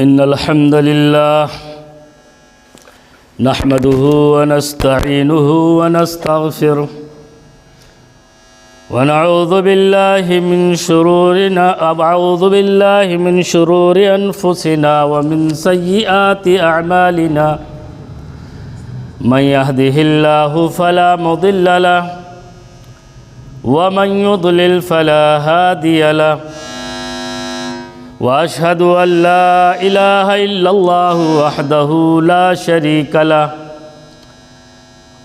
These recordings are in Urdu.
إن الحمد لله نحمده ونستعينه ونستغفره ونعوذ بالله من شرور أنفسنا ومن سيئات أعمالنا من يهده الله فلا مضل له ومن يضلل فلا هادي له وأشهد أن لا إله إلا الله وحده لا شريك له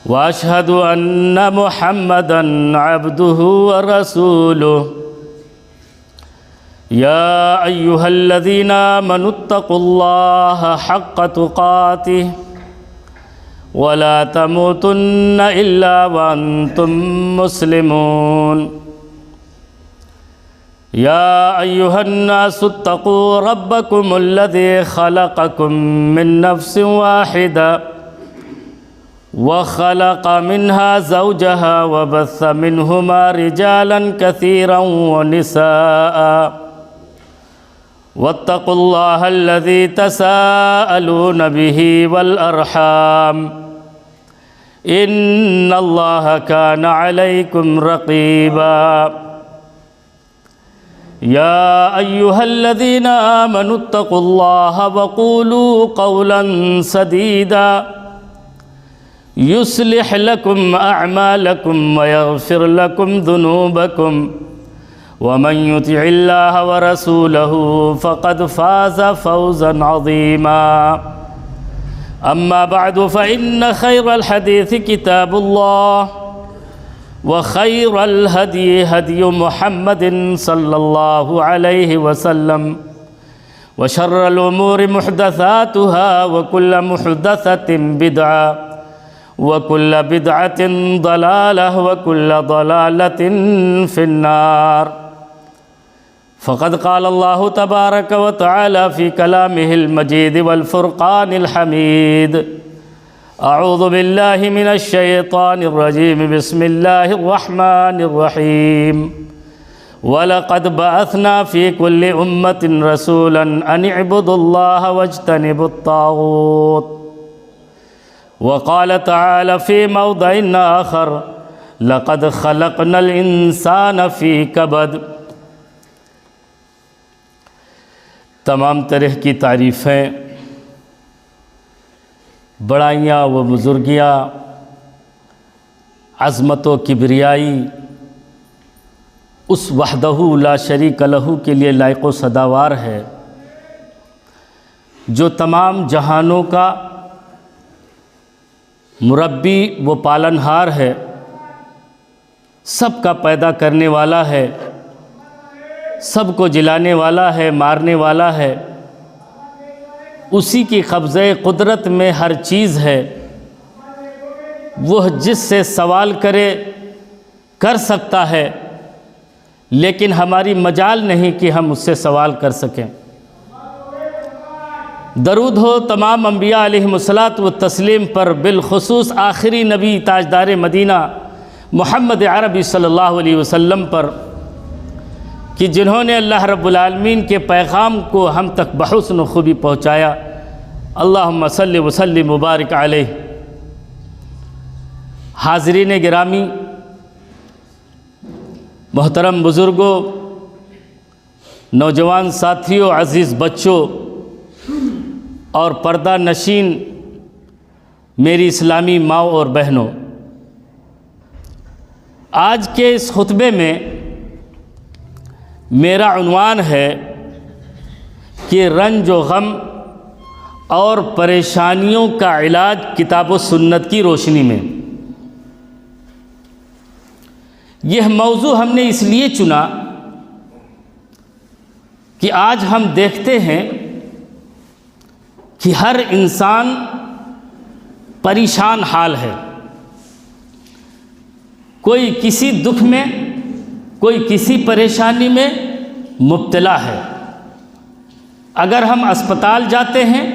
وأشهد أن محمدًا عبده ورسوله يا أيها الذين آمنوا اتقوا الله حق تقاته ولا تموتن إلا وأنتم مسلمون يا أيها الناس اتقوا ربكم الذي خلقكم من نفس واحدة وخلق منها زوجها وبث منهما رجالا كثيرا ونساء واتقوا الله الذي تساءلون به والأرحام إن الله كان عليكم رقيبا يا أيها الذين آمنوا اتقوا الله وقولوا قولا سديدا يصلح لكم أعمالكم ويغفر لكم ذنوبكم ومن يطع الله ورسوله فقد فاز فوزا عظيما أما بعد فإن خير الحديث كتاب الله وخير الهدي هدي محمد صلى الله عليه وسلم وشر الأمور محدثاتها وكل محدثة بدعة وكل بدعة ضلالة وكل ضلالة في النار فقد قال الله تبارك وتعالى في كلامه المجيد والفرقان الحميد أعوذ بالله من الشيطان الرجيم بسم الله الرحمن الرحيم ولقد بعثنا في كل أمة رسولا أن اعبدوا الله واجتنبوا الطاغوت وقال تعالى في موضع آخر لقد خلقنا الإنسان في كبد تمام طرح کی تعریفیں، بڑائیاں و بزرگیاں، عظمت و کبریائی اس وحدہ لا شریک لہ کے لیے لائق و سزاوار ہے جو تمام جہانوں کا مربی و پالنہار ہے، سب کا پیدا کرنے والا ہے، سب کو جلانے والا ہے، مارنے والا ہے، اسی کی قبضہ قدرت میں ہر چیز ہے۔ وہ جس سے سوال کرے کر سکتا ہے، لیکن ہماری مجال نہیں کہ ہم اس سے سوال کر سکیں۔ درود ہو تمام انبیاء علیہم الصلاۃ والتسلیم پر، بالخصوص آخری نبی تاجدار مدینہ محمد عربی صلی اللہ علیہ وسلم پر، کہ جنہوں نے اللہ رب العالمین کے پیغام کو ہم تک بحسن و خوبی پہنچایا۔ اللہم صلی وسلم مبارک علیہ۔ حاضرین گرامی، محترم بزرگوں، نوجوان ساتھیوں، عزیز بچوں اور پردہ نشین میری اسلامی ماؤں اور بہنوں، آج کے اس خطبے میں میرا عنوان ہے کہ رنج و غم اور پریشانیوں کا علاج کتاب و سنت کی روشنی میں۔ یہ موضوع ہم نے اس لیے چنا کہ آج ہم دیکھتے ہیں کہ ہر انسان پریشان حال ہے، کوئی کسی دکھ میں، کوئی کسی پریشانی میں مبتلا ہے۔ اگر ہم اسپتال جاتے ہیں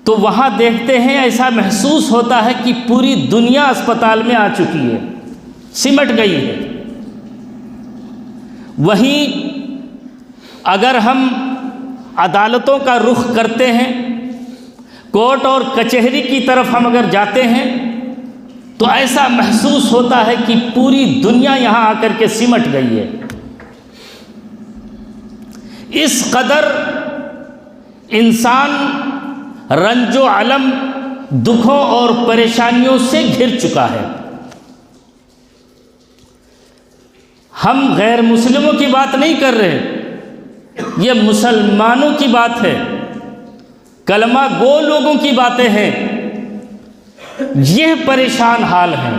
تو وہاں دیکھتے ہیں، ایسا محسوس ہوتا ہے کہ پوری دنیا اسپتال میں آ چکی ہے، سمٹ گئی ہے۔ وہیں اگر ہم عدالتوں کا رخ کرتے ہیں، کورٹ اور کچہری کی طرف ہم اگر جاتے ہیں تو ایسا محسوس ہوتا ہے کہ پوری دنیا یہاں آ کر کے سمٹ گئی ہے۔ اس قدر انسان رنج و الم، دکھوں اور پریشانیوں سے گھر چکا ہے۔ ہم غیر مسلموں کی بات نہیں کر رہے، یہ مسلمانوں کی بات ہے، کلمہ گو لوگوں کی باتیں ہیں۔ یہ پریشان حال ہیں،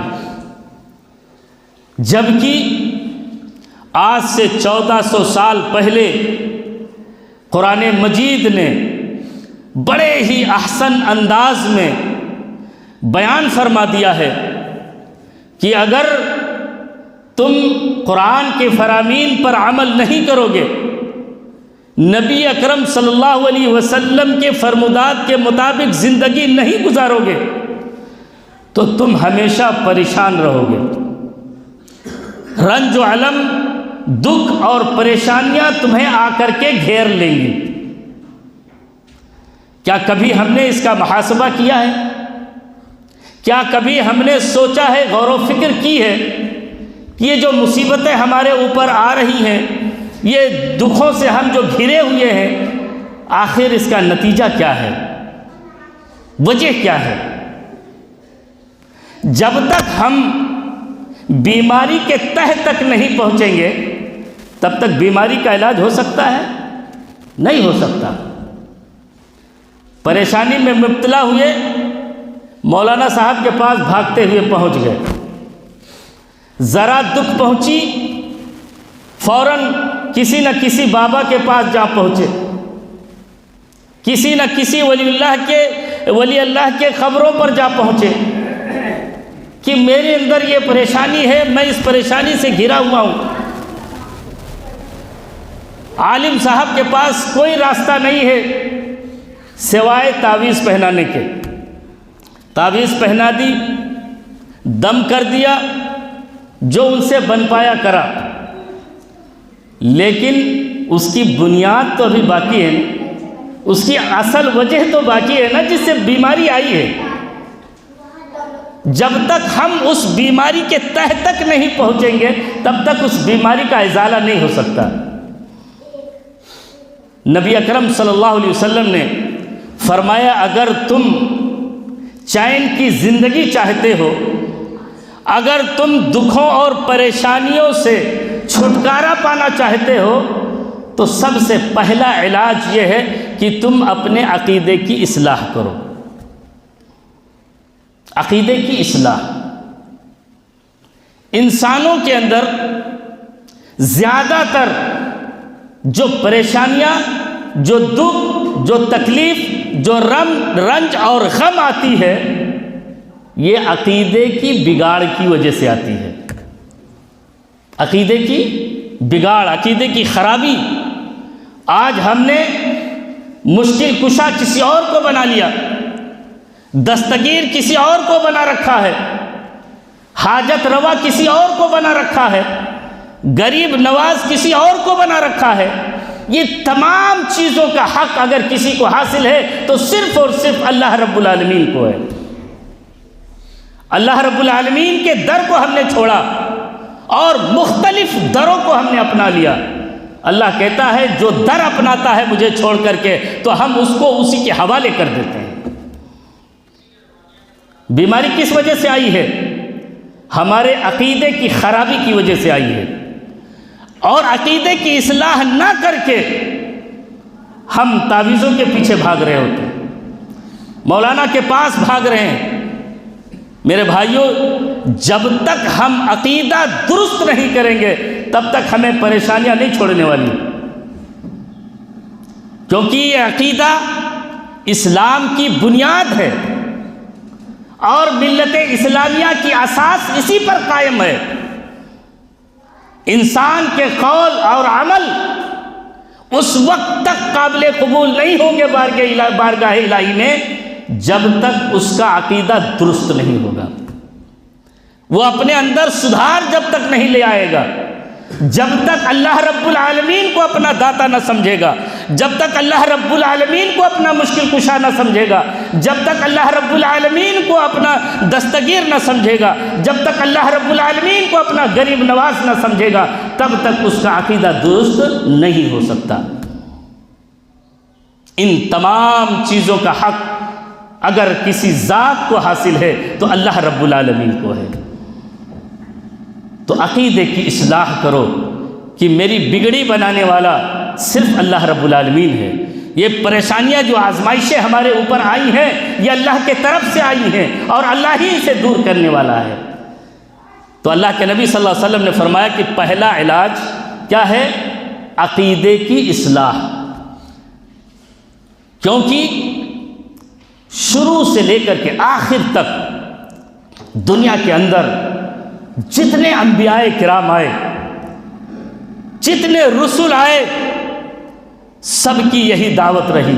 جبکہ آج سے 1400 سال پہلے قرآن مجید نے بڑے ہی احسن انداز میں بیان فرما دیا ہے کہ اگر تم قرآن کے فرامین پر عمل نہیں کرو گے، نبی اکرم صلی اللہ علیہ وسلم کے فرمودات کے مطابق زندگی نہیں گزارو گے تو تم ہمیشہ پریشان رہو گے۔ رنج و الم، دکھ اور پریشانیاں تمہیں آ کر کے گھیر لیں گی۔ کیا کبھی ہم نے اس کا محاسبہ کیا ہے؟ کیا کبھی ہم نے سوچا ہے، غور و فکر کی ہے کہ یہ جو مصیبتیں ہمارے اوپر آ رہی ہیں، یہ دکھوں سے ہم جو گھرے ہوئے ہیں، آخر اس کا نتیجہ کیا ہے؟ وجہ کیا ہے؟ جب تک ہم بیماری کے تہ تک نہیں پہنچیں گے تب تک بیماری کا علاج ہو سکتا ہے؟ نہیں ہو سکتا۔ پریشانی میں مبتلا ہوئے، مولانا صاحب کے پاس بھاگتے ہوئے پہنچ گئے، ذرا دکھ پہنچی فوراً کسی نہ کسی بابا کے پاس جا پہنچے، کسی نہ کسی ولی اللہ کے قبروں پر جا پہنچے کہ میرے اندر یہ پریشانی ہے، میں اس پریشانی سے گھرا ہوا ہوں۔ عالم صاحب کے پاس کوئی راستہ نہیں ہے سوائے تعویذ پہنانے کے۔ تعویذ پہنا دی، دم کر دیا، جو ان سے بن پایا کرا، لیکن اس کی بنیاد تو ابھی باقی ہے، اس کی اصل وجہ تو باقی ہے نا، جس سے بیماری آئی ہے۔ جب تک ہم اس بیماری کے تہ تک نہیں پہنچیں گے تب تک اس بیماری کا ازالہ نہیں ہو سکتا۔ نبی اکرم صلی اللہ علیہ وسلم نے فرمایا، اگر تم چین کی زندگی چاہتے ہو، اگر تم دکھوں اور پریشانیوں سے چھٹکارا پانا چاہتے ہو تو سب سے پہلا علاج یہ ہے کہ تم اپنے عقیدے کی اصلاح کرو۔ عقیدے کی اصلاح۔ انسانوں کے اندر زیادہ تر جو پریشانیاں، جو دکھ، جو تکلیف، جو رنج اور غم آتی ہے، یہ عقیدے کی بگاڑ کی وجہ سے آتی ہے۔ عقیدے کی بگاڑ، عقیدے کی خرابی۔ آج ہم نے مشکل کشا کسی اور کو بنا لیا، دستگیر کسی اور کو بنا رکھا ہے، حاجت روا کسی اور کو بنا رکھا ہے، غریب نواز کسی اور کو بنا رکھا ہے۔ یہ تمام چیزوں کا حق اگر کسی کو حاصل ہے تو صرف اور صرف اللہ رب العالمین کو ہے۔ اللہ رب العالمین کے در کو ہم نے چھوڑا اور مختلف دروں کو ہم نے اپنا لیا۔ اللہ کہتا ہے جو در اپناتا ہے مجھے چھوڑ کر کے تو ہم اس کو اسی کے حوالے کر دیتے ہیں۔ بیماری کس وجہ سے آئی ہے؟ ہمارے عقیدے کی خرابی کی وجہ سے آئی ہے، اور عقیدے کی اصلاح نہ کر کے ہم تعویذوں کے پیچھے بھاگ رہے ہوتے ہیں، مولانا کے پاس بھاگ رہے ہیں۔ میرے بھائیوں، جب تک ہم عقیدہ درست نہیں کریں گے تب تک ہمیں پریشانیاں نہیں چھوڑنے والی، کیونکہ یہ عقیدہ اسلام کی بنیاد ہے اور ملت اسلامیہ کی اساس اسی پر قائم ہے۔ انسان کے قول اور عمل اس وقت تک قابل قبول نہیں ہوں گے بارگاہ الہی میں جب تک اس کا عقیدہ درست نہیں ہوگا۔ وہ اپنے اندر سدھار جب تک نہیں لے آئے گا، جب تک اللہ رب العالمین کو اپنا داتا نہ سمجھے گا، جب تک اللہ رب العالمین کو اپنا مشکل کشا نہ سمجھے گا، جب تک اللہ رب العالمین کو اپنا دستگیر نہ سمجھے گا، جب تک اللہ رب العالمین کو اپنا غریب نواز نہ سمجھے گا، تب تک اس کا عقیدہ درست نہیں ہو سکتا۔ ان تمام چیزوں کا حق اگر کسی ذات کو حاصل ہے تو اللہ رب العالمین کو ہے۔ تو عقیدے کی اصلاح کرو کہ میری بگڑی بنانے والا صرف اللہ رب العالمین ہے۔ یہ پریشانیاں جو آزمائشیں ہمارے اوپر آئی ہیں یہ اللہ کے طرف سے آئی ہیں اور اللہ ہی سے دور کرنے والا ہے۔ تو اللہ کے نبی صلی اللہ علیہ وسلم نے فرمایا کہ پہلا علاج کیا ہے؟ عقیدے کی اصلاح۔ کیونکہ شروع سے لے کر کے آخر تک دنیا کے اندر جتنے انبیاء کرام آئے، جتنے رسول آئے، سب کی یہی دعوت رہی۔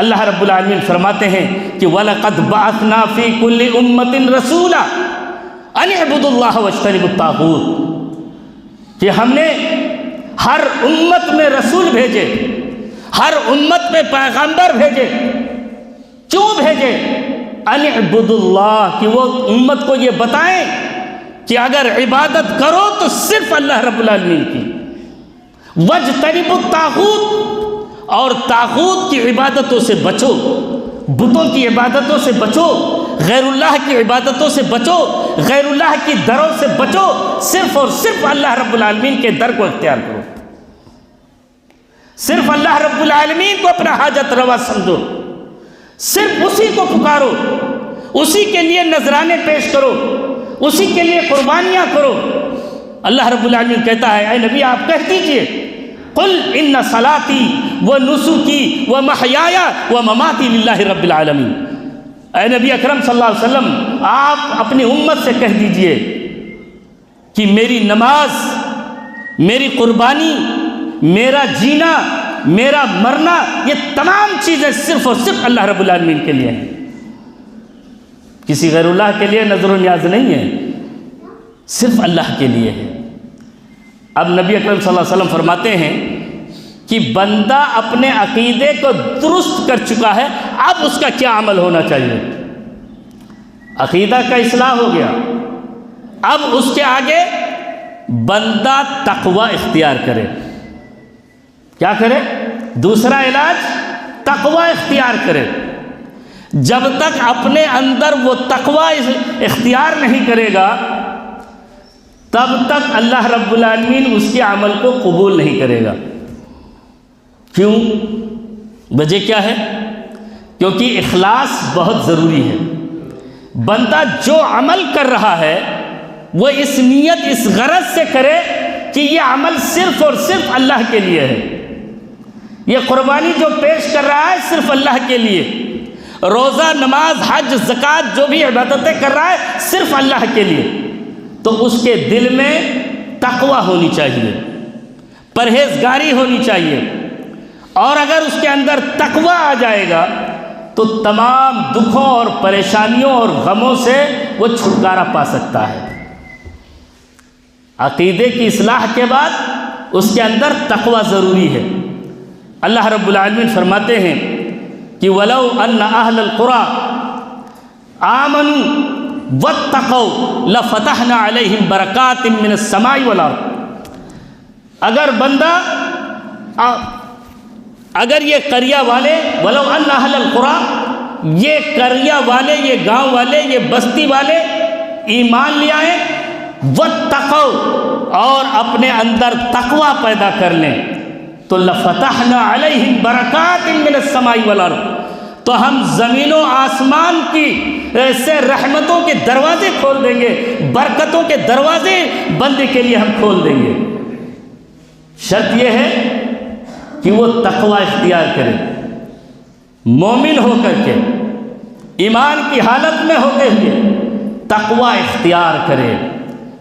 اللہ رب العالمین فرماتے ہیں کہ وَلَقَدْ بَعَثْنَا فِي كُلِّ أُمَّةٍ رَسُولًا أَنِ اعْبُدُوا اللَّهَ وَاجْتَنِبُوا الطَّاغُوتَ، کہ ہم نے ہر امت میں رسول بھیجے، ہر امت میں پیغمبر بھیجے۔ کیوں بھیجے؟ ان اعبدوا اللہ، کہ وہ امت کو یہ بتائیں کہ اگر عبادت کرو تو صرف اللہ رب العالمین کی، واجتنبوا الطاغوت، اور طاغوت کی عبادتوں سے بچو، بتوں کی عبادتوں سے بچو، غیر اللہ کی عبادتوں سے بچو، غیر اللہ کی دروں سے بچو، صرف اور صرف اللہ رب العالمین کے در کو اختیار کرو، صرف اللہ رب العالمین کو اپنا حاجت روا سمجھو، صرف اسی کو پکارو، اسی کے لیے نذرانے پیش کرو، اسی کے لیے قربانیاں کرو۔ اللہ رب العالمین کہتا ہے اے نبی آپ کہہ دیجئے قل ان صلاتی و نسکی و محیای و مماتی للہ رب العالمین۔ اے نبی اکرم صلی اللہ علیہ وسلم آپ اپنی امت سے کہہ دیجئے کہ میری نماز، میری قربانی، میرا جینا، میرا مرنا، یہ تمام چیزیں صرف اور صرف اللہ رب العالمین کے لیے ہیں، کسی غیر اللہ کے لیے نظر و نیاز نہیں ہے، صرف اللہ کے لیے ہے۔ اب نبی اکرم صلی اللہ علیہ وسلم فرماتے ہیں کہ بندہ اپنے عقیدے کو درست کر چکا ہے، اب اس کا کیا عمل ہونا چاہیے؟ عقیدہ کا اصلاح ہو گیا، اب اس کے آگے بندہ تقوی اختیار کرے۔ کیا کرے؟ دوسرا علاج تقوی اختیار کرے۔ جب تک اپنے اندر وہ تقوی اختیار نہیں کرے گا تب تک اللہ رب العالمین اس کے عمل کو قبول نہیں کرے گا۔ کیوں؟ وجہ کیا ہے؟ کیونکہ اخلاص بہت ضروری ہے۔ بندہ جو عمل کر رہا ہے وہ اس نیت، اس غرض سے کرے کہ یہ عمل صرف اور صرف اللہ کے لیے ہے، یہ قربانی جو پیش کر رہا ہے صرف اللہ کے لیے، روزہ، نماز، حج، زکوٰۃ جو بھی عبادتیں کر رہا ہے صرف اللہ کے لیے، تو اس کے دل میں تقوی ہونی چاہیے، پرہیزگاری ہونی چاہیے، اور اگر اس کے اندر تقوی آ جائے گا تو تمام دکھوں اور پریشانیوں اور غموں سے وہ چھٹکارا پا سکتا ہے۔ عقیدے کی اصلاح کے بعد اس کے اندر تقوی ضروری ہے۔ اللہ رب العالمین فرماتے ہیں کہ وَلَوْ أَنَّ أَهْلَ الْقُرَىٰ آمَنُوا وَاتَّقَوْا لَفَتَحْنَا عَلَيْهِمْ بَرَكَاتٍ مِّنَ السَّمَاءِ وَالْأَرْضِ۔ اگر یہ قریہ والے، وَلَوْ أَنَّ أَهْلَ الْقُرَىٰ، یہ قریہ والے، یہ گاؤں والے، یہ بستی والے ایمان لے آئیں، وَاتَّقَوْا، اور اپنے اندر تقوی پیدا کر لیں، تو لَفَتَحْنَا عَلَيْهِمْ بَرَكَاتٍ مِّنَ السَّمَاءِ وَالْأَرْضِ، تو ہم زمین و آسمان کی سے رحمتوں کے دروازے کھول دیں گے، برکتوں کے دروازے بندے کے لیے ہم کھول دیں گے۔ شرط یہ ہے کہ وہ تقوی اختیار کرے، مومن ہو کر کے، ایمان کی حالت میں ہوتے ہوئے تقوی اختیار کرے،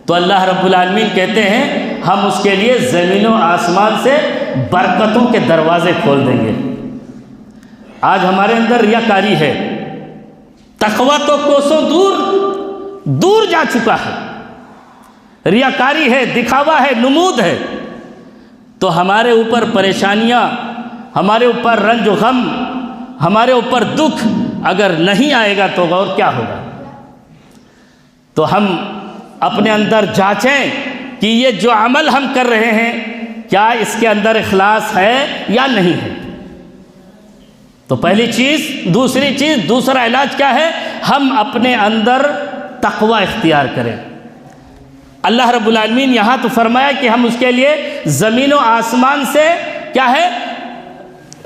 تو اللہ رب العالمین کہتے ہیں ہم اس کے لیے زمین و آسمان سے برکتوں کے دروازے کھول دیں گے۔ آج ہمارے اندر ریاکاری ہے، تقوی تو کوسوں دور جا چکا ہے، ریاکاری ہے، دکھاوا ہے، نمود ہے، تو ہمارے اوپر پریشانیاں، ہمارے اوپر رنج و غم، ہمارے اوپر دکھ اگر نہیں آئے گا تو اور کیا ہوگا؟ تو ہم اپنے اندر جانچیں کہ یہ جو عمل ہم کر رہے ہیں کیا اس کے اندر اخلاص ہے یا نہیں ہے۔ تو پہلی چیز، دوسری چیز، دوسرا علاج کیا ہے؟ ہم اپنے اندر تقوی اختیار کریں۔ اللہ رب العالمین یہاں تو فرمایا کہ ہم اس کے لیے زمین و آسمان سے کیا ہے؟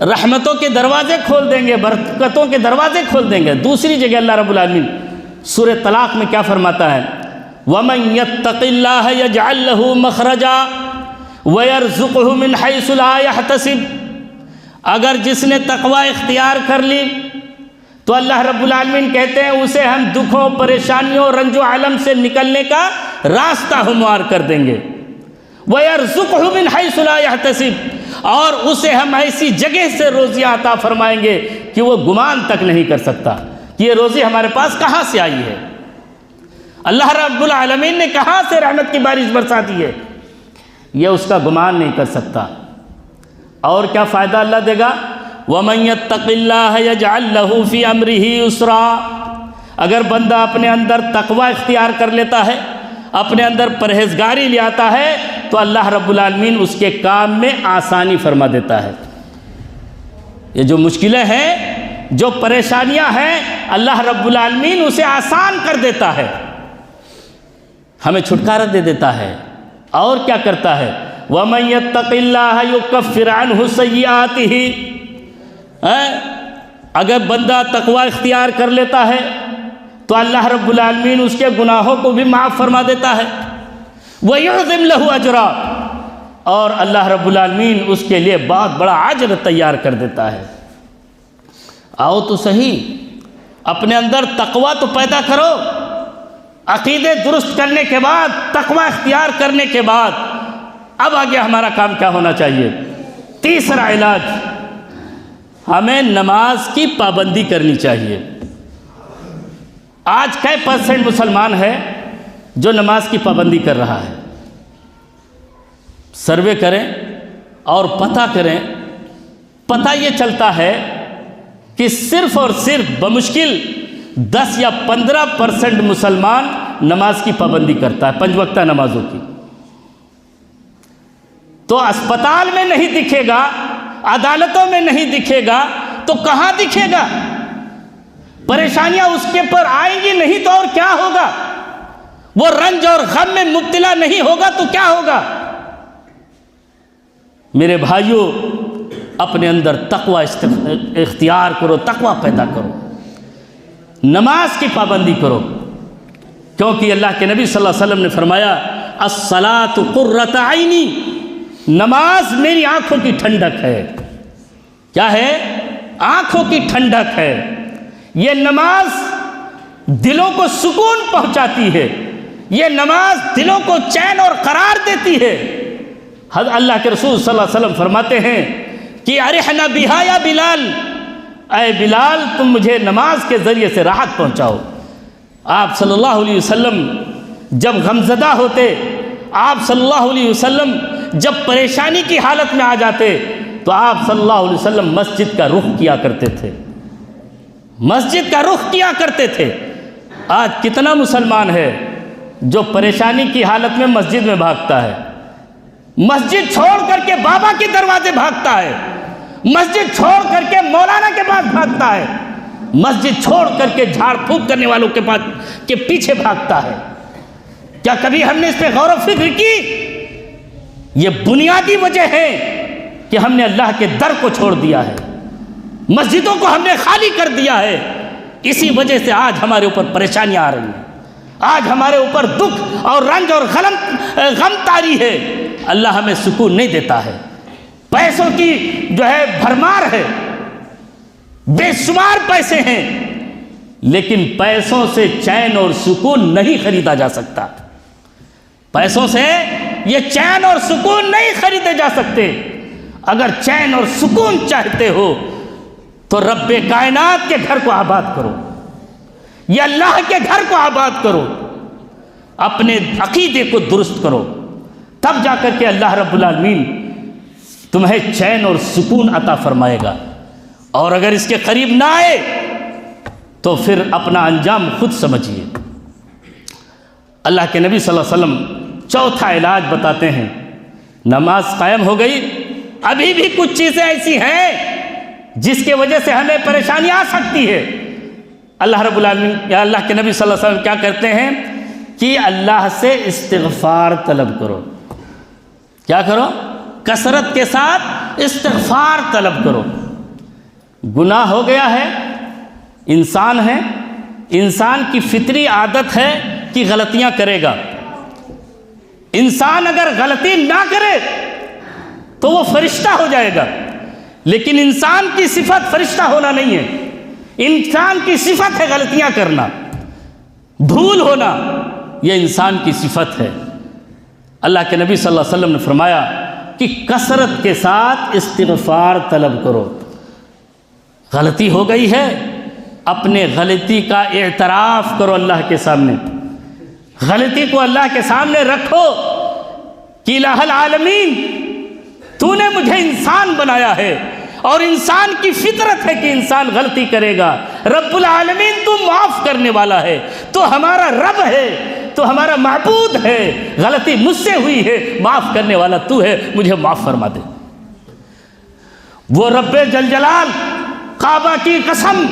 رحمتوں کے دروازے کھول دیں گے، برکتوں کے دروازے کھول دیں گے۔ دوسری جگہ اللہ رب العالمین سورہ طلاق میں کیا فرماتا ہے؟ وَمَن يَتَّقِ اللَّهَ يَجْعَل لَّهُ مَخْرَجًا وَيَرْزُقْهُ مِنْ حَيْثُ لَا يَحْتَسِبُ، اگر جس نے تقوی اختیار کر لی تو اللہ رب العالمین کہتے ہیں اسے ہم دکھوں، پریشانیوں، رنج و علم سے نکلنے کا راستہ ہموار کر دیں گے۔ وَيَرْزُقْهُ مِنْ حَيْثُ لَا يَحْتَسِبُ، اور اسے ہم ایسی جگہ سے روزیاں عطا فرمائیں گے کہ وہ گمان تک نہیں کر سکتا کہ یہ روزی ہمارے پاس کہاں سے آئی ہے۔ اللہ رب العالمین نے کہاں سے رحمت کی بارش برسا دی ہے، یہ اس کا گمان نہیں کر سکتا۔ اور کیا فائدہ اللہ دے گا؟ وَمَن يَتَّقِ اللَّهَ يَجْعَل لَّهُ فِي أَمْرِهِ يُسْرًا، اگر بندہ اپنے اندر تقوی اختیار کر لیتا ہے، اپنے اندر پرہیزگاری لے آتا ہے، تو اللہ رب العالمین اس کے کام میں آسانی فرما دیتا ہے۔ یہ جو مشکلیں ہیں، جو پریشانیاں ہیں، اللہ رب العالمین اسے آسان کر دیتا ہے، ہمیں چھٹکارا دے دیتا ہے۔ اور کیا کرتا ہے؟ وَمَن يَتَّقِ اللَّهَ يُكَفِّرْ عَنْهُ سَيِّئَاتِهِ، اگر بندہ تقوی اختیار کر لیتا ہے تو اللہ رب العالمین اس کے گناہوں کو بھی معاف فرما دیتا ہے۔ وَيُعْظِمْ لَهُ أَجْرًا، اور اللہ رب العالمین اس کے لیے بہت بڑا اجر تیار کر دیتا ہے۔ آؤ تو صحیح، اپنے اندر تقوی تو پیدا کرو۔ عقیدے درست کرنے کے بعد، تقوی اختیار کرنے کے بعد، اب آگے ہمارا کام کیا ہونا چاہیے؟ تیسرا علاج، ہمیں نماز کی پابندی کرنی چاہیے۔ آج کئی % مسلمان ہے جو نماز کی پابندی کر رہا ہے؟ سروے کریں اور پتہ کریں، پتہ یہ چلتا ہے کہ صرف اور صرف بمشکل 10 یا 15% مسلمان نماز کی پابندی کرتا ہے، 5 وقتہ نمازوں کی۔ تو اسپتال میں نہیں دکھے گا، عدالتوں میں نہیں دکھے گا تو کہاں دکھے گا؟ پریشانیاں اس کے پر آئیں گی نہیں تو اور کیا ہوگا؟ وہ رنج اور غم میں مبتلا نہیں ہوگا تو کیا ہوگا؟ میرے بھائیوں، اپنے اندر تقوی اختیار کرو، تقوی پیدا کرو، نماز کی پابندی کرو، کیونکہ اللہ کے نبی صلی اللہ علیہ وسلم نے فرمایا الصلاۃ قرۃ عینی، نماز میری آنکھوں کی ٹھنڈک ہے۔ کیا ہے؟ آنکھوں کی ٹھنڈک ہے۔ یہ نماز دلوں کو سکون پہنچاتی ہے، یہ نماز دلوں کو چین اور قرار دیتی ہے۔ اللہ کے رسول صلی اللہ علیہ وسلم فرماتے ہیں کہ ارحنا بہا یا بلال، اے بلال تم مجھے نماز کے ذریعے سے راحت پہنچاؤ۔ آپ صلی اللہ علیہ وسلم جب غمزدہ ہوتے، آپ صلی اللہ علیہ وسلم جب پریشانی کی حالت میں آ جاتے تو آپ صلی اللہ علیہ وسلم مسجد کا رخ کیا کرتے تھے، مسجد کا رخ کیا کرتے تھے۔ آج کتنا مسلمان ہے جو پریشانی کی حالت میں مسجد میں بھاگتا ہے، مسجد چھوڑ کر کے بابا کے دروازے بھاگتا ہے، مسجد چھوڑ کر کے مولانا کے پاس بھاگتا ہے، مسجد چھوڑ کر کے جھاڑ پھونک کرنے والوں کے پاس کے پیچھے بھاگتا ہے۔ کیا کبھی ہم نے اس پہ غور و فکر کی؟ یہ بنیادی وجہ ہے کہ ہم نے اللہ کے در کو چھوڑ دیا ہے، مسجدوں کو ہم نے خالی کر دیا ہے۔ اسی وجہ سے آج ہمارے اوپر پریشانیاں آ رہی ہیں، آج ہمارے اوپر دکھ اور رنج اور غم طاری ہے۔ اللہ ہمیں سکون نہیں دیتا ہے، پیسوں کی جو ہے بھرمار ہے، بے شمار پیسے ہیں، لیکن پیسوں سے چین اور سکون نہیں خریدا جا سکتا۔ پیسوں سے یہ چین اور سکون نہیں خریدے جا سکتے۔ اگر چین اور سکون چاہتے ہو تو رب کائنات کے گھر کو آباد کرو، یہ اللہ کے گھر کو آباد کرو، اپنے عقیدے کو درست کرو، تب جا کر کے اللہ رب العالمین تمہیں چین اور سکون عطا فرمائے گا، اور اگر اس کے قریب نہ آئے تو پھر اپنا انجام خود سمجھیے۔ اللہ کے نبی صلی اللہ علیہ وسلم چوتھا علاج بتاتے ہیں۔ نماز قائم ہو گئی، ابھی بھی کچھ چیزیں ایسی ہیں جس کی وجہ سے ہمیں پریشانی آ سکتی ہے۔ اللہ رب العالمین یا اللہ کے نبی صلی اللہ علیہ وسلم کیا کرتے ہیں کہ اللہ سے استغفار طلب کرو۔ کیا کرو؟ کثرت کے ساتھ استغفار طلب کرو۔ گناہ ہو گیا ہے، انسان ہے، انسان کی فطری عادت ہے کہ غلطیاں کرے گا۔ انسان اگر غلطی نہ کرے تو وہ فرشتہ ہو جائے گا، لیکن انسان کی صفت فرشتہ ہونا نہیں ہے۔ انسان کی صفت ہے غلطیاں کرنا، بھول ہونا، یہ انسان کی صفت ہے۔ اللہ کے نبی صلی اللہ علیہ وسلم نے فرمایا کہ کثرت کے ساتھ استغفار طلب کرو۔ غلطی ہو گئی ہے، اپنے غلطی کا اعتراف کرو اللہ کے سامنے، غلطی کو اللہ کے سامنے رکھو کہ الہ العالمین تو نے مجھے انسان بنایا ہے، اور انسان کی فطرت ہے کہ انسان غلطی کرے گا۔ رب العالمین تو معاف کرنے والا ہے، تو ہمارا رب ہے، تو ہمارا معبود ہے، غلطی مجھ سے ہوئی ہے، معاف کرنے والا تو ہے، مجھے معاف فرما دے۔ وہ رب جلجلال کعبہ کی قسم،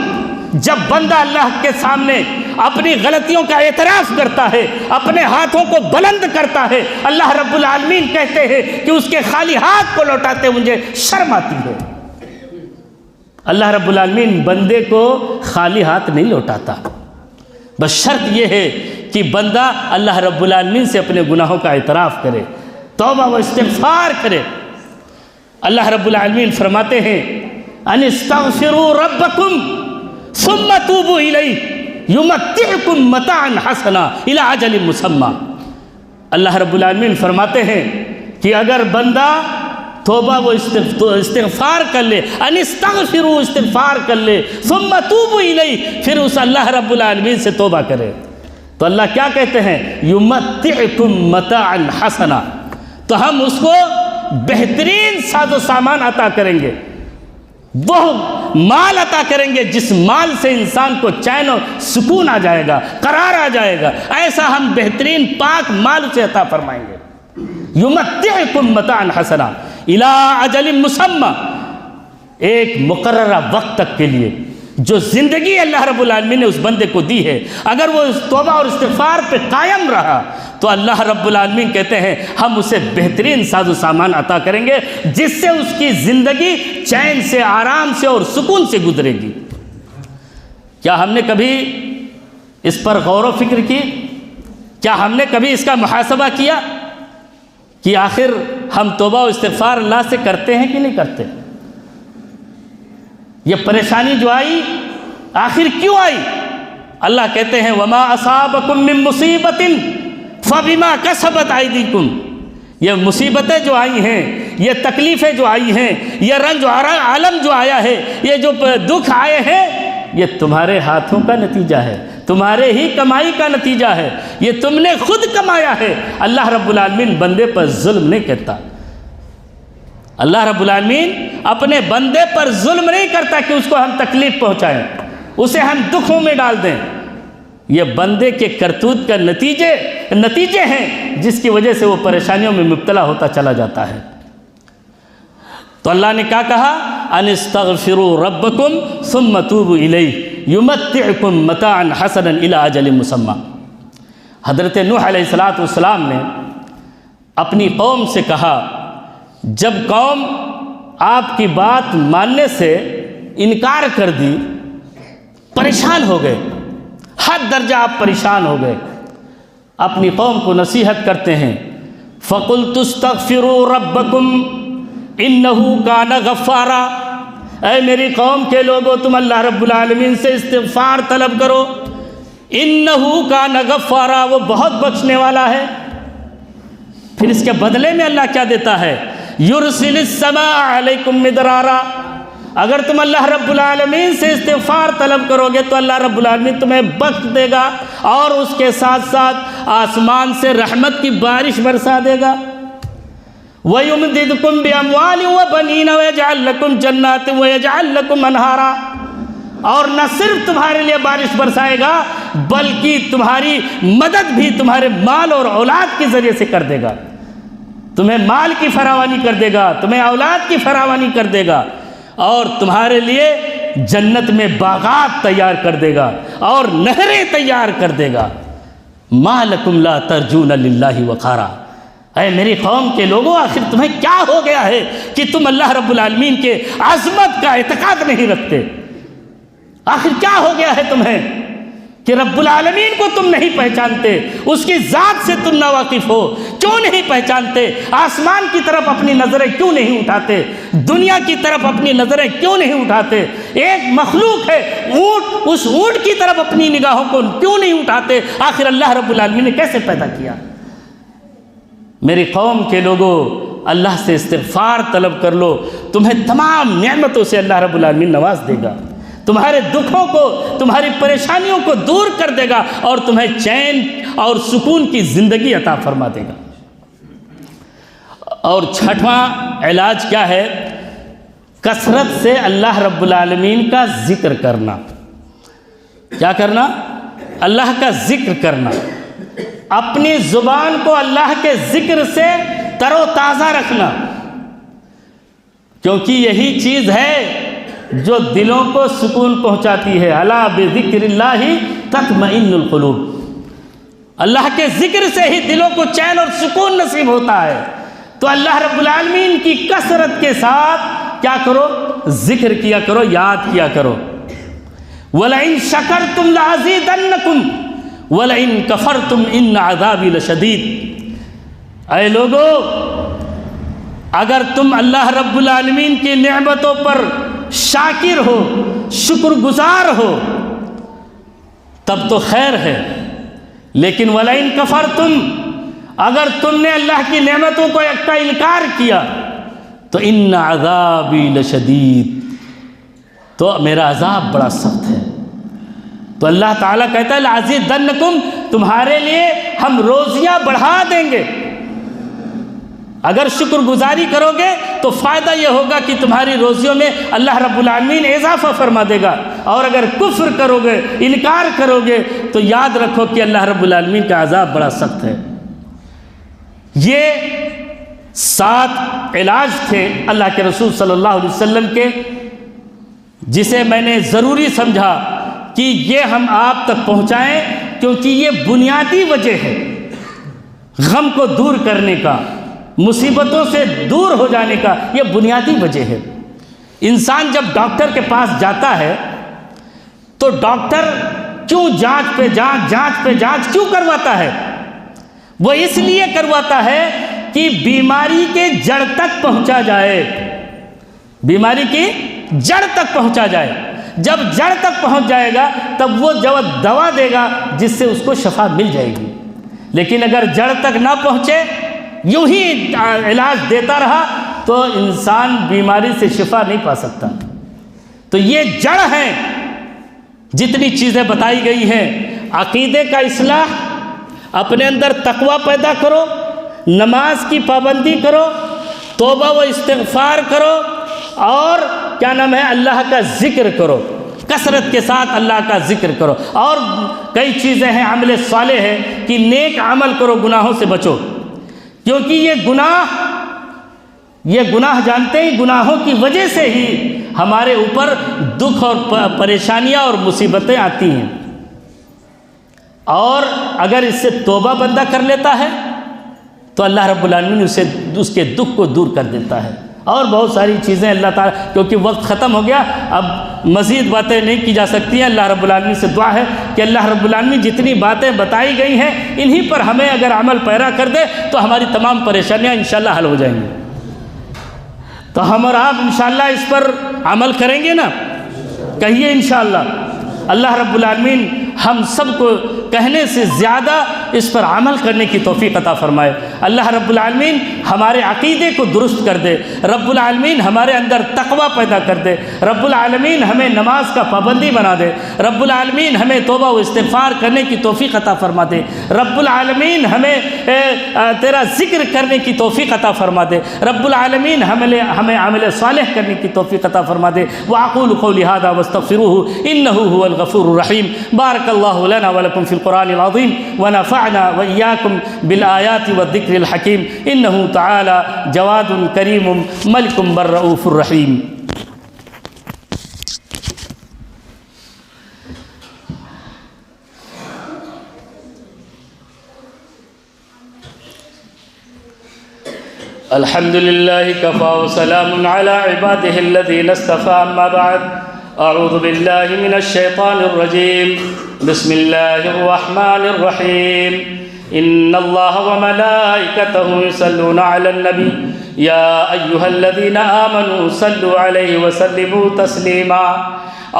جب بندہ اللہ کے سامنے اپنی غلطیوں کا اعتراف کرتا ہے، اپنے ہاتھوں کو بلند کرتا ہے، اللہ رب العالمین کہتے ہیں کہ اس کے خالی ہاتھ کو لوٹاتے مجھے شرم آتی ہے۔ اللہ رب العالمین بندے کو خالی ہاتھ نہیں لوٹاتا، بس شرط یہ ہے کہ بندہ اللہ رب العالمین سے اپنے گناہوں کا اعتراف کرے، توبہ و استغفار کرے۔ اللہ رب العالمین فرماتے ہیں ان استغفروا ربکم ثم توبوا الیہ یمتعکم متاعا حسنا الی اجل مسمی۔ اللہ رب العالمین فرماتے ہیں کہ اگر بندہ توبہ و استغفار کر لے، ان استغفروا استغفار کر لے، ثم توبوا الیہ، پھر اس اللہ رب العالمین سے توبہ کرے، تو اللہ کیا کہتے ہیں؟ یمتعکم متاعا حسنا، تو ہم اس کو بہترین ساز و سامان عطا کریں گے، وہ مال عطا کریں گے جس مال سے انسان کو چین و سکون آ جائے گا، قرار آ جائے گا، ایسا ہم بہترین پاک مال سے عطا فرمائیں گے۔ یمتعکم متاعا حسنا الی اجل مسمی، ایک مقررہ وقت تک کے لیے جو زندگی اللہ رب العالمین نے اس بندے کو دی ہے، اگر وہ اس توبہ اور استغفار پہ قائم رہا تو اللہ رب العالمین کہتے ہیں ہم اسے بہترین ساز و سامان عطا کریں گے جس سے اس کی زندگی چین سے، آرام سے اور سکون سے گزرے گی۔ کیا ہم نے کبھی اس پر غور و فکر کی؟ کیا ہم نے کبھی اس کا محاسبہ کیا کہ آخر ہم توبہ و استغفار اللہ سے کرتے ہیں کہ نہیں کرتے؟ یہ پریشانی جو آئی آخر کیوں آئی؟ اللہ کہتے ہیں وما اصابکم من مصیبت فبما کسبت ایدیکم، یہ مصیبتیں جو آئی ہیں، یہ تکلیفیں جو آئی ہیں، یہ رنج و عالم جو آیا ہے، یہ جو دکھ آئے ہیں، یہ تمہارے ہاتھوں کا نتیجہ ہے، تمہارے ہی کمائی کا نتیجہ ہے، یہ تم نے خود کمایا ہے۔ اللہ رب العالمین بندے پر ظلم نہیں کرتا، اللہ رب العالمین اپنے بندے پر ظلم نہیں کرتا کہ اس کو ہم تکلیف پہنچائیں، اسے ہم دکھوں میں ڈال دیں۔ یہ بندے کے کرتوت کا نتیجے ہیں جس کی وجہ سے وہ پریشانیوں میں مبتلا ہوتا چلا جاتا ہے۔ تو اللہ نے کیا کہا؟ ان استغفروا ربکم ثم توبوا الیہ یمتعکم متاعا حسنا الی اجل مسمی۔ حضرت نوح علیہ السلام نے اپنی قوم سے کہا، جب قوم آپ کی بات ماننے سے انکار کر دی، پریشان ہو گئے، حد درجہ آپ پریشان ہو گئے، اپنی قوم کو نصیحت کرتے ہیں فَقُلْتُ اسْتَغْفِرُوا رَبَّكُمْ إِنَّهُ كَانَ غَفَّارًا، اے میری قوم کے لوگوں تم اللہ رب العالمین سے استغفار طلب کرو، إِنَّهُ كَانَ غَفَّارًا، وہ بہت بخشنے والا ہے۔ پھر اس کے بدلے میں اللہ کیا دیتا ہے؟ يُرْسِلِ السَّمَاءَ عَلَيْكُمْ مِدْرَارًا، اگر تم اللہ رب العالمین سے استغفار طلب کرو گے تو اللہ رب العالمین تمہیں بخش دے گا، اور اس کے ساتھ ساتھ آسمان سے رحمت کی بارش برسا دے گا۔ وَيُمْدِدْكُمْ بِأَمْوَالٍ وَبَنِينَ وَيَجْعَلْ لَكُمْ جَنَّاتٍ وَيَجْعَلْ لَكُمْ أَنْهَارًا، اور نہ صرف تمہارے لیے بارش برسائے گا بلکہ تمہاری مدد بھی تمہارے مال اور اولاد کے ذریعے سے کر دے گا، تمہیں مال کی فراوانی کر دے گا، تمہیں اولاد کی فراوانی کر دے گا، اور تمہارے لیے جنت میں باغات تیار کر دے گا اور نہریں تیار کر دے گا۔ مَا لَكُمْ لَا تَرْجُونَ لِلَّهِ وَقَارًا، اے میری قوم کے لوگوں، آخر تمہیں کیا ہو گیا ہے کہ تم اللہ رب العالمین کے عظمت کا اعتقاد نہیں رکھتے؟ آخر کیا ہو گیا ہے تمہیں کہ رب العالمین کو تم نہیں پہچانتے؟ اس کی ذات سے تم ناواقف ہو، کیوں نہیں پہچانتے؟ آسمان کی طرف اپنی نظریں کیوں نہیں اٹھاتے؟ دنیا کی طرف اپنی نظریں کیوں نہیں اٹھاتے؟ ایک مخلوق ہے اونٹ، اس اونٹ کی طرف اپنی نگاہوں کو کیوں نہیں اٹھاتے؟ آخر اللہ رب العالمین نے کیسے پیدا کیا؟ میری قوم کے لوگوں، اللہ سے استغفار طلب کر لو، تمہیں تمام نعمتوں سے اللہ رب العالمین نواز دے گا، تمہارے دکھوں کو، تمہاری پریشانیوں کو دور کر دے گا اور تمہیں چین اور سکون کی زندگی عطا فرما دے گا۔ اور چھٹواں علاج کیا ہے؟ کثرت سے اللہ رب العالمین کا ذکر کرنا۔ کیا کرنا؟ اللہ کا ذکر کرنا، اپنی زبان کو اللہ کے ذکر سے تر و تازہ رکھنا، کیونکہ یہی چیز ہے جو دلوں کو سکون پہنچاتی ہے۔ الا بذکر اللہ تطمئن القلوب، اللہ کے ذکر سے ہی دلوں کو چین اور سکون نصیب ہوتا ہے۔ تو اللہ رب العالمین کی کثرت کے ساتھ کیا کرو؟ ذکر کیا کرو، یاد کیا کرو۔ وَلَئِن شَكَرْتُمْ لَأَزِيدَنَّكُمْ وَلَئِن كَفَرْتُمْ إِنَّ عَذَابِي لَشَدِيدٌ، اے لوگو، اگر تم اللہ رب العالمین کی نعمتوں پر شاکر ہو، شکر گزار ہو، تب تو خیر ہے، لیکن وَلَئِن كَفَرْتُمْ، اگر تم نے اللہ کی نعمتوں کا انکار کیا تو إِنَّ عَذَابِي لَشَدِيدٌ، تو میرا عذاب بڑا سخت ہے۔ تو اللہ تعالیٰ کہتا ہے لَأَزِيدَنَّكُمْ، تمہارے لیے ہم روزیاں بڑھا دیں گے۔ اگر شکر گزاری کرو گے تو فائدہ یہ ہوگا کہ تمہاری روزیوں میں اللہ رب العالمین اضافہ فرما دے گا، اور اگر کفر کرو گے، انکار کرو گے، تو یاد رکھو کہ اللہ رب العالمین کا عذاب بڑا سخت ہے۔ یہ 7 علاج تھے اللہ کے رسول صلی اللہ علیہ وسلم کے، جسے میں نے ضروری سمجھا کہ یہ ہم آپ تک پہنچائیں، کیونکہ یہ بنیادی وجہ ہے غم کو دور کرنے کا، مصیبتوں سے دور ہو جانے کا، یہ بنیادی وجہ ہے۔ انسان جب ڈاکٹر کے پاس جاتا ہے تو ڈاکٹر کیوں جانچ پہ جانچ کیوں کرواتا ہے؟ وہ اس لیے کرواتا ہے کہ بیماری کے جڑ تک پہنچا جائے، بیماری کی جڑ تک پہنچا جائے۔ جب جڑ تک پہنچ جائے گا تب وہ دوا دے گا جس سے اس کو شفا مل جائے گی، لیکن اگر جڑ تک نہ پہنچے، یوں ہی علاج دیتا رہا، تو انسان بیماری سے شفا نہیں پا سکتا۔ تو یہ جڑ ہے، جتنی چیزیں بتائی گئی ہیں، عقیدے کا اصلاح، اپنے اندر تقوی پیدا کرو، نماز کی پابندی کرو، توبہ و استغفار کرو، اور کیا نام ہے، اللہ کا ذکر کرو، کثرت کے ساتھ اللہ کا ذکر کرو۔ اور کئی چیزیں ہیں، عمل صالح ہے کہ نیک عمل کرو، گناہوں سے بچو، کیونکہ یہ گناہ جانتے ہیں، گناہوں کی وجہ سے ہی ہمارے اوپر دکھ اور پریشانیاں اور مصیبتیں آتی ہیں۔ اور اگر اس سے توبہ بندہ کر لیتا ہے تو اللہ رب العالمین اس کے دکھ کو دور کر دیتا ہے۔ اور بہت ساری چیزیں اللہ تعالیٰ، کیونکہ وقت ختم ہو گیا، اب مزید باتیں نہیں کی جا سکتی ہیں۔ اللہ رب العالمین سے دعا ہے کہ اللہ رب العالمین جتنی باتیں بتائی گئی ہیں انہی پر ہمیں اگر عمل پیرا کر دے تو ہماری تمام پریشانیاں انشاءاللہ حل ہو جائیں گی۔ تو ہم اور آپ انشاءاللہ اس پر عمل کریں گے نا؟ کہیے انشاءاللہ۔ اللہ رب العالمین ہم سب کو کہنے سے زیادہ اس پر عمل کرنے کی توفیق عطا فرمائے۔ اللہ رب العالمین ہمارے عقیدے کو درست کر دے، رب العالمین ہمارے اندر تقوی پیدا کر دے، رب العالمین ہمیں نماز کا پابندی بنا دے، رب العالمین ہمیں توبہ و استغفار کرنے کی توفیق عطا فرما دے، رب العالمین ہمیں تیرا ذکر کرنے کی توفیق عطا فرما دے، رب العالمین ہمیں عمل صالح کرنے کی توفیق عطا فرما دے۔ وأقول قولي هذا واستغفروه إنه هو الغفور الرحيم۔ بارك الله لنا ولكم في القرآن العظيم ونفعنا وإياكم بالآيات والذكر الحكيم، إنه تعالى جواد كريم ملك بر رؤوف الرحيم۔ الحمد لله كفى وسلام على عباده الذين اصطفى، أما بعد أعوذ بالله من الشيطان الرجيم، بسم الله الرحمن الرحيم، إن الله وملائكته يصلون على النبي يا أيها الذين آمنوا صلوا عليه وسلموا تسليما،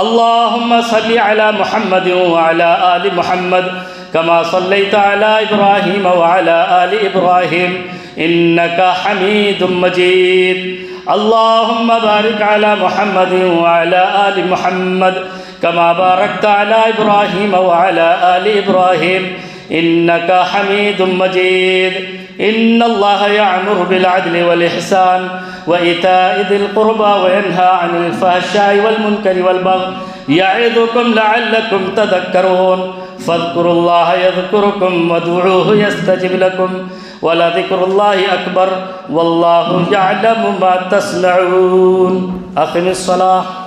اللهم صل على محمد وعلى آل محمد كما صليت على إبراهيم وعلى آل إبراهيم إنك حميد مجيد، اللهم بارك على محمد وعلى آل محمد كما باركت على إبراهيم وعلى آل إبراهيم إنك حميد مجيد، إن الله يأمر بالعدل والإحسان وإيتاء ذي القربى وينهى عن الفحشاء والمنكر والبغي يعظكم لعلكم تذكرون، فاذكروا الله يذكركم وادعوه يستجب لكم ولذكر الله أكبر والله يعلم ما تصنعون۔ أقم الصلاة۔